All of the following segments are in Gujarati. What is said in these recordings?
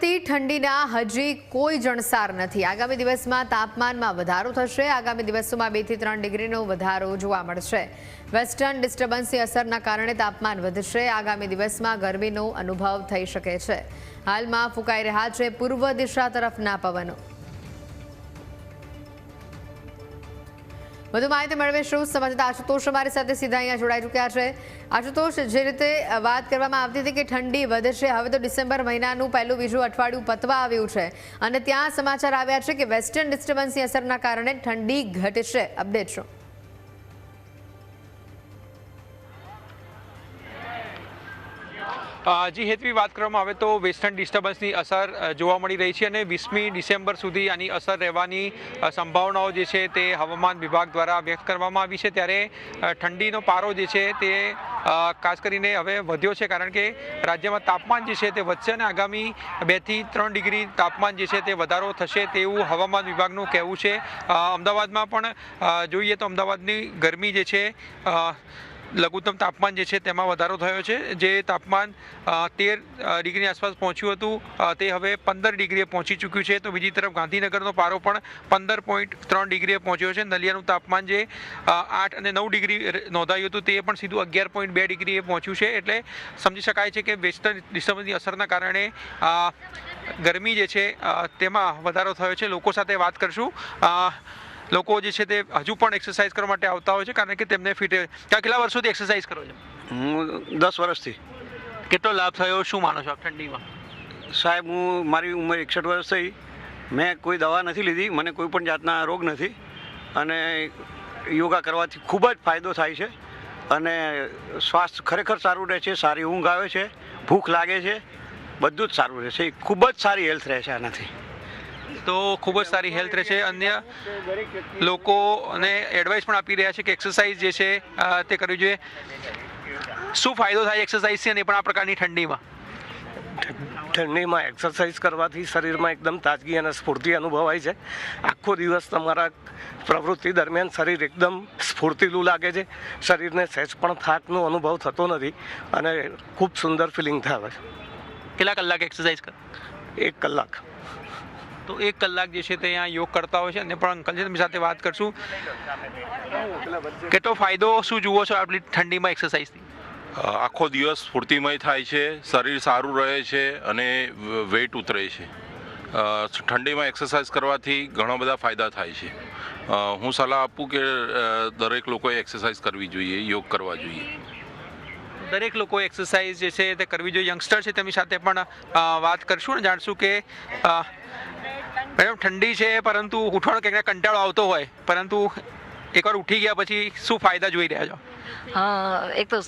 વધતી ઠંડીના હજી કોઈ જણસાર નથી। આગામી દિવસમાં તાપમાનમાં વધારો થશે। આગામી દિવસોમાં 2 થી 3 ડિગ્રીનો વધારો જોવા મળશે। વેસ્ટર્ન ડિસ્ટર્બન્સની અસરના કારણે તાપમાન વધશે। આગામી દિવસમાં ગરમીનો અનુભવ થઈ શકે છે। હાલમાં ફૂંકાઈ રહ્યા છે પૂર્વ દિશા તરફના પવનો। વધુ માહિતી મેળવીશું સંવાદદાતા આશુતોષ અમારી સાથે સીધા અહીંયા જોડાઈ ચૂક્યા છે। આશુતોષ, જે રીતે વાત કરવામાં આવતી હતી કે ઠંડી વધશે, હવે તો ડિસેમ્બર મહિનાનું પહેલું બીજું અઠવાડિયું પતવા આવ્યું છે અને ત્યાં સમાચાર આવ્યા છે કે વેસ્ટર્ન ડિસ્ટર્બન્સની અસરના કારણે ઠંડી ઘટશે। અપડેટ શું? જી હેતવી, વાત કરવામાં આવે તો વેસ્ટર્ન ડિસ્ટર્બન્સની અસર જોવા મળી રહી છે અને 20મી ડિસેમ્બર સુધી આની અસર રહેવાની સંભાવનાઓ જે છે તે હવામાન વિભાગ દ્વારા વ્યક્ત કરવામાં આવી છે। ત્યારે ઠંડીનો પારો જે છે તે ખાસ કરીને હવે વધ્યો છે, કારણ કે રાજ્યમાં તાપમાન જે છે તે વધશે અને આગામી 2 થી 3 ડિગ્રી તાપમાન જે છે તે વધારો થશે તેવું હવામાન વિભાગનું કહેવું છે। અમદાવાદમાં પણ જોઈએ તો અમદાવાદની ગરમી જે છે, લઘુત્તમ તાપમાન જે છે તેમાં વધારો થયો છે। જે તાપમાન 13 ડિગ્રી આસપાસ પહોંચ્યું હતું તે હવે 15 ડિગ્રીએ પહોંચી ચૂક્યું છે। તો બીજી તરફ ગાંધીનગરનો પારો પણ 15.3 ડિગ્રીએ પહોંચ્યો છે। નલિયાનું તાપમાન જે 8 અને 9 ડિગ્રી નોંધાયું હતું તે પણ સીધું 11.2 ડિગ્રીએ પહોંચ્યું છે। એટલે સમજી શકાય છે કે વેસ્ટર્ન ડિસ્ટર્બન્સની અસરના કારણે ગરમી જે છે તેમાં વધારો થયો છે। લોકો સાથે વાત કરશું। લોકો જે છે તે હજુ પણ એક્સરસાઇઝ કરવા માટે આવતા હોય છે, કારણ કે તેમને ફિટ। કેટલા વર્ષોથી એક્સરસાઇઝ કરો છો? હું 10 વર્ષથી। કેટલો લાભ થયો, શું માનો છો ઠંડીમાં? સાહેબ, મારી ઉંમર 61 વર્ષ થઈ। મેં કોઈ દવા નથી લીધી, મને કોઈ પણ જાતના રોગ નથી અને યોગા કરવાથી ખૂબ જ ફાયદો થાય છે અને સ્વાસ્થ્ય ખરેખર સારું રહે છે। સારી ઊંઘ આવે છે, ભૂખ લાગે છે, બધું જ સારું રહે છે। ખૂબ જ સારી હેલ્થ રહે છે આનાથી। તો ખૂબ જ સારી હેલ્થ રહેશે। અન્ય લોકોને એડવાઇસ પણ આપી રહ્યા છે કે એક્સરસાઇઝ જે છે તે કરવી જોઈએ। શું ફાયદો થાય એક્સરસાઇઝથી અને પણ આ પ્રકારની ઠંડીમાં? ઠંડીમાં એક્સરસાઇઝ કરવાથી શરીરમાં એકદમ તાજગી અને સ્ફૂર્તિ અનુભવાય છે। આખો દિવસ તમારા પ્રવૃત્તિ દરમિયાન શરીર એકદમ સ્ફૂર્તિલું લાગે છે। શરીરને સહેજ પણ થાકનો અનુભવ થતો નથી અને ખૂબ સુંદર ફિલિંગ થાય છે। કેટલા કલાક એક્સરસાઇઝ કરો? 1 કલાક। તો 1 કલાક જે છે તે અહીંયા યોગ કરતા હોય છે અને પણ અંકલ છે, તેમની સાથે વાત કરશું। કેટલો ફાયદો શું જુઓ છો આપણી ઠંડીમાં એક્સરસાઇઝથી? આખો દિવસ સ્ફૂર્તિમય થાય છે, શરીર સારું રહે છે અને વેટ ઉતરે છે। ઠંડીમાં એક્સરસાઇઝ કરવાથી ઘણા બધા ફાયદા થાય છે। હું સલાહ આપું કે દરેક લોકોએ એક્સરસાઇઝ કરવી જોઈએ, યોગ કરવા જોઈએ। દરેક લોકો એક્સરસાઇઝ જે છે તે કરવી જોઈએ। યંગસ્ટર છે, તેમની સાથે પણ વાત કરશું અને જાણશું કે મેડમ, ઠંડી છે પરંતુ ઉઠવાનો ક્યાંક કંટાળો આવતો હોય, પરંતુ એકવાર ઉઠી ગયા પછી શું ફાયદા જોઈ રહ્યા છો? એક તો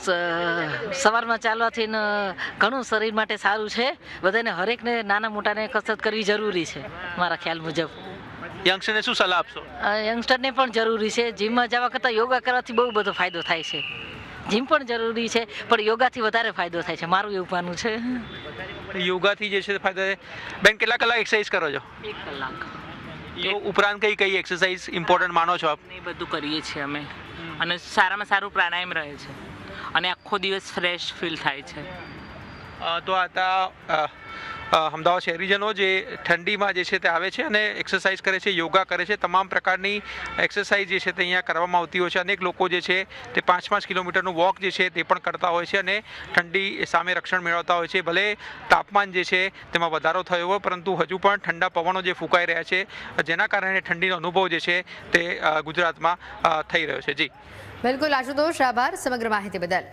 સવારમાં ચાલવાથી ઘણું શરીર માટે સારું છે। બધાને હરેકને નાના મોટાને કસરત કરવી જરૂરી છે મારા ખ્યાલ મુજબ। યંગસ્ટરને શું સલાહ આપશો? યંગસ્ટરને પણ જરૂરી છે। જીમમાં જવા કરતાં યોગા કરવાથી બહુ બધો ફાયદો થાય છે। જીમ પણ જરૂરી છે પણ યોગાથી વધારે ફાયદો થાય છે, મારું એવું માનવું છે। યોગાથી જે છે ફાયદા છે। બેન, કેટલા કલાક એક્સરસાઇઝ કરો છો? 1 કલાક। તો ઉપરાંત કઈ એક્સરસાઇઝ ઇમ્પોર્ટન્ટ માનો છો આપ? એ બધું કરીએ છીએ અમે અને સારામાં સારું પ્રાણાયામ રહે છે અને આખો દિવસ ફ્રેશ ફીલ થાય છે। તો આ અમદાવાદ શહેરીજનો જે ઠંડીમાં જે છે તે આવે છે અને એક્સરસાઇઝ કરે છે, યોગા કરે છે। તમામ પ્રકારની એક્સરસાઇઝ જે છે તે અહીંયા કરવામાં આવતી હોય છે। અનેક લોકો જે છે તે 5-5 કિલોમીટરનું વોક જે છે તે પણ કરતા હોય છે અને ઠંડી સામે રક્ષણ મેળવતા હોય છે। ભલે તાપમાન જે છે તેમાં વધારો થયો હોય, પરંતુ હજુ પણ ઠંડા પવનો જે ફૂંકાઈ રહ્યા છે, જેના કારણે ઠંડીનો અનુભવ જે છે તે ગુજરાતમાં થઈ રહ્યો છે। જી બિલકુલ આશુતોષ, આભાર સમગ્ર માહિતી બદલ।